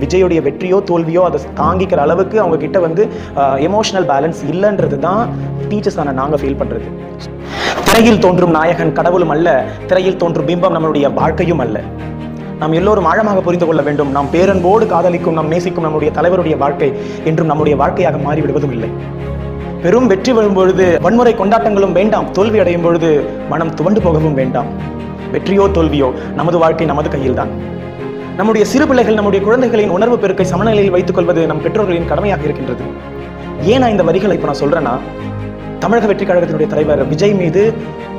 விஜயோடைய வெற்றியோ தோல்வியோ அதை தாங்கிக்கிற அளவுக்கு அவங்க கிட்ட வந்து எமோஷனல் பேலன்ஸ் இல்லைன்றது தான் டீச்சர்ஸான நாங்கள் ஃபீல் பண்ணுறது. திரையில் தோன்றும் நாயகன் கடவுளும் அல்ல, திரையில் தோன்றும் பிம்பம் நம்மளுடைய வாழ்க்கையும் அல்ல. நாம் எல்லோரும் ஆழமாக புரிந்து கொள்ள வேண்டும். நாம் பேரன்போடு காதலிக்கும், நாம் நேசிக்கும் நம்முடைய தலைவருடைய வாழ்க்கை என்றும் நம்முடைய வாழ்க்கையாக மாறிவிடுவதும் இல்லை. பெரும் வெற்றி வரும்பொழுது வன்முறை கொண்டாட்டங்களும் வேண்டாம், தோல்வி அடையும் பொழுது மனம் துவண்டு போகவும் வேண்டாம். வெற்றியோ தோல்வியோ நமது வாழ்க்கை நமது கையில் தான். நம்முடைய சிறு பிள்ளைகள், நம்முடைய குழந்தைகளின் உணர்வு பெருக்கை சமநிலையில் வைத்துக் கொள்வது நம் பெற்றோர்களின் கடமையாக இருக்கின்றது. ஏன் நான் இந்த வரிகளை இப்போ நான் சொல்றேன்னா, தமிழக வெற்றி கழகத்தினுடைய தலைவர் விஜய் மீது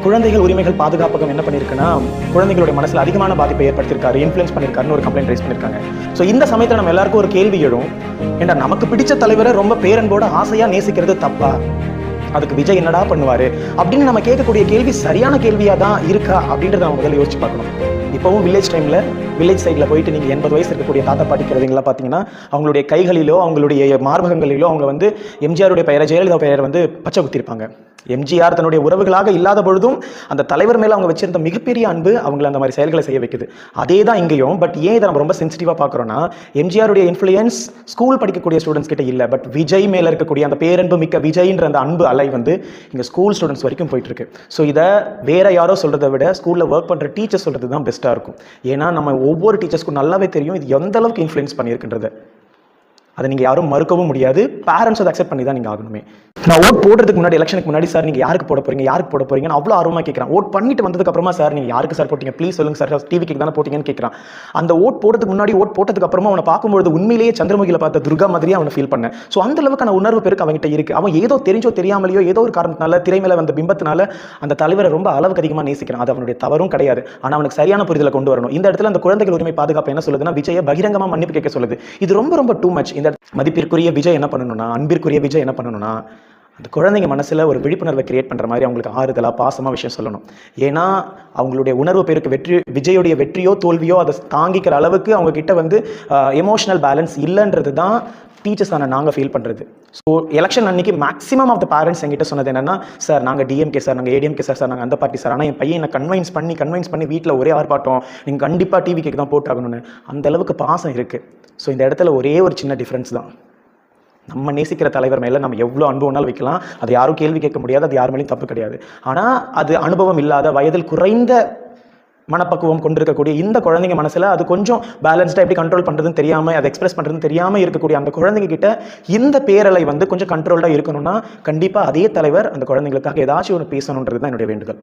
குழந்தைகள் உரிமைகள் பாதுகாப்பகம் என்ன பண்ணியிருக்குன்னா, குழந்தைகளுடைய மனசில் அதிகமான பாதிப்பை ஏற்படுத்தியிருக்காரு, இன்ஃப்ளூயன்ஸ் பண்ணியிருக்காருன்னு ஒரு கம்ப்ளைண்ட் ரைஸ் பண்ணியிருக்காங்க. ஸோ இந்த சமயத்தில் நம்ம எல்லாருக்கும் ஒரு கேள்வி எழும், ஏன்னா நமக்கு பிடிச்ச தலைவரை ரொம்ப பேரன்போட ஆசையாக நேசிக்கிறது தப்பா? அதுக்கு விஜய் என்னடா பண்ணுவாரு அப்படின்னு நம்ம கேட்கக்கூடிய கேள்வி சரியான கேள்வியாக தான் இருக்கா அப்படின்றத நம்ம முதல்ல யோசிச்சு பார்க்கணும். இப்போவும் வில்லேஜ் சைடில் போயிட்டு நீங்கள் 80 வயசு இருக்கக்கூடிய தாத்தா பாட்டி குழந்தைங்களாம் பார்த்தீங்கன்னா, அவங்களுடைய கைகளிலோ அவங்களுடைய மார்பகங்களிலோ அவங்க வந்து எம்ஜிஆருடைய பெயரை, ஜெயலலிதா பெயரை வந்து பச்சை குத்திருப்பாங்க. எம்ஜிஆர் தன்னுடைய உறவுகளாக இல்லாத பொழுதும் அந்த தலைவர் மேலே அவங்க வச்சிருந்த மிகப்பெரிய அன்பு அவங்களை அந்த மாதிரி செயல்களை செய்ய வைக்குது. அதே தான் இங்கேயும். பட் ஏன் இதை நம்ம ரொம்ப சென்சிட்டிவாக பார்க்குறோன்னா, எம்ஜிஆருடைய இன்ஃப்ளூயன்ஸ் ஸ்கூல் படிக்கக்கூடிய ஸ்டூடெண்ட்ஸ் கிட்ட இல்லை, பட் விஜய் மேலே இருக்கக்கூடிய அந்த பேரன்பு மிக்க விஜய்ன்ற அந்த அன்பு அலை வந்து இங்கே ஸ்கூல் ஸ்டூடெண்ட்ஸ் வரைக்கும் போயிட்டு இருக்கு. ஸோ இதை வேற யாரோ சொல்றதை விட ஸ்கூலில் ஒர்க் பண்ணுற டீச்சர்ஸ் சொல்றது தான் பெஸ்ட்டாக இருக்கும். ஏன்னா நம்ம ஒவ்வொரு டீச்சர்ஸ்க்கும் நல்லாவே தெரியும் இது எந்த அளவுக்கு இன்ஃப்ளூயன்ஸ் பண்ணியிருக்குன்றது. அதை நீங்கள் யாரும் மறுக்கவும் முடியாது. பேரண்ட்ஸ் அதை அக்செப்ட் பண்ணி தான் நீங்கள் ஆகணுமே. நான் ஓட் போடுறதுக்கு முன்னாடி, எலெக்ஷனுக்கு முன்னாடி, சார் நீங்கள் யாருக்கு போட போறீங்கன்னு அவ்வளோ ஆர்வமாக கேட்குறான். ஓட் பண்ணிட்டு வந்ததுக்கு அப்புறமா, சார் நீங்கள் யாருக்கு சார் போட்டீங்க, ப்ளீஸ் சொல்லுங்க சார், டிவிக்கு தானே போட்டீங்கன்னு கேட்குறான். அந்த ஓட் போடுறதுக்கு முன்னாடி, ஓட் போட்டதுக்கு அப்புறமா அவனை பார்க்கும்போது உண்மையிலேயே சந்திரமுகியில் பார்த்த துர்கா மாதிரியே அவனை ஃபீல் பண்ணேன். ஸோ அந்த அளவுக்கான உணர்வு பெருக்கு அவங்ககிட்ட இருக்கு. அவன் ஏதோ தெரிஞ்சோ தெரியாமலையோ ஏதோ ஒரு காரணத்தினால திரை மேலே வந்த பிம்பத்தினால அந்த தலைவரை ரொம்ப அளவுக்கு அதிகமாக நேசிக்கிறான். அது அவனுடைய தவறும் கிடையாது. ஆனால் அவனுக்கு சரியான புரிதலை கொண்டு வரணும். இந்த இடத்துல அந்த குழந்தைகள் உரிமை பாதுகாப்பு என்ன சொல்லுதுன்னா, விஜயை பகிரங்கமாக மன்னிப்பு கேட்க சொல்லுது. இது ரொம்ப ரொம்ப டூ மச். இந்த மதிப்பிற்குரிய விஜய் என்ன பண்ணணும்னா, அன்பிற்குரிய விஜய் என்ன பண்ணணும்னா, அந்த குழந்தைங்க மனசில் ஒரு விழிப்புணர்வை கிரியேட் பண்ணுற மாதிரி அவங்களுக்கு ஆறுதலாக பாசமாக விஷயம் சொல்லணும். ஏன்னா அவங்களுடைய உணர்வு பேருக்கு விஜயோடைய வெற்றியோ தோல்வியோ அதை தாங்கிக்கிற அளவுக்கு அவங்க கிட்ட வந்து எமோஷனல் பேலன்ஸ் இல்லைன்றது தான் டீச்சர்ஸான நாங்கள் ஃபீல் பண்ணுறது. ஸோ எலெக்ஷன் அன்னைக்கு மேக்ஸிமம் ஆஃப் த பேரண்ட்ஸ் எங்கிட்ட சொன்னது என்னன்னா, சார் நாங்கள் டிஎம்கே சார், நாங்கள் ஏடிஎம்கே சார், நாங்கள் அந்த பார்ட்டி சார், ஆனால் என் பையனை கன்வின்ஸ் பண்ணி வீட்டில் ஒரே ஆர்ப்பாட்டம், நீங்கள் கண்டிப்பாக டிவிக்கு தான் போட்டாகணும்னு. அந்த அளவுக்கு பாசம் இருக்குது. ஸோ இந்த இடத்துல ஒரே ஒரு சின்ன டிஃப்ரென்ஸ் தான். நம்ம நேசிக்கிற தலைவர் மேலே நம்ம எவ்வளோ அன்பு வேணாலும் வைக்கலாம், அது யாரும் கேள்வி கேட்க முடியாது, அது யார் மேலேயும் தப்பு கிடையாது. ஆனால் அது அனுபவம் இல்லாத, வயதில் குறைந்த மனப்பக்குவம் கொண்டிருக்கக்கூடிய இந்த குழந்தைங்க மனசில் அது கொஞ்சம் பேலன்ஸ்டாக எப்படி கண்ட்ரோல் பண்ணுறதுன்னு தெரியாமல், அதை எக்ஸ்பிரஸ் பண்ணுறதுன்னு தெரியாமல் இருக்கக்கூடிய அந்த குழந்தைங்க கிட்ட இந்த பேரலை வந்து கொஞ்சம் கண்ட்ரோல்டாக இருக்கணும்னா, கண்டிப்பாக அதே தலைவர் அந்த குழந்தைங்களுக்காக ஏதாச்சும் ஒன்று பேசணுன்றது தான் என்னுடைய வேண்டுதல்.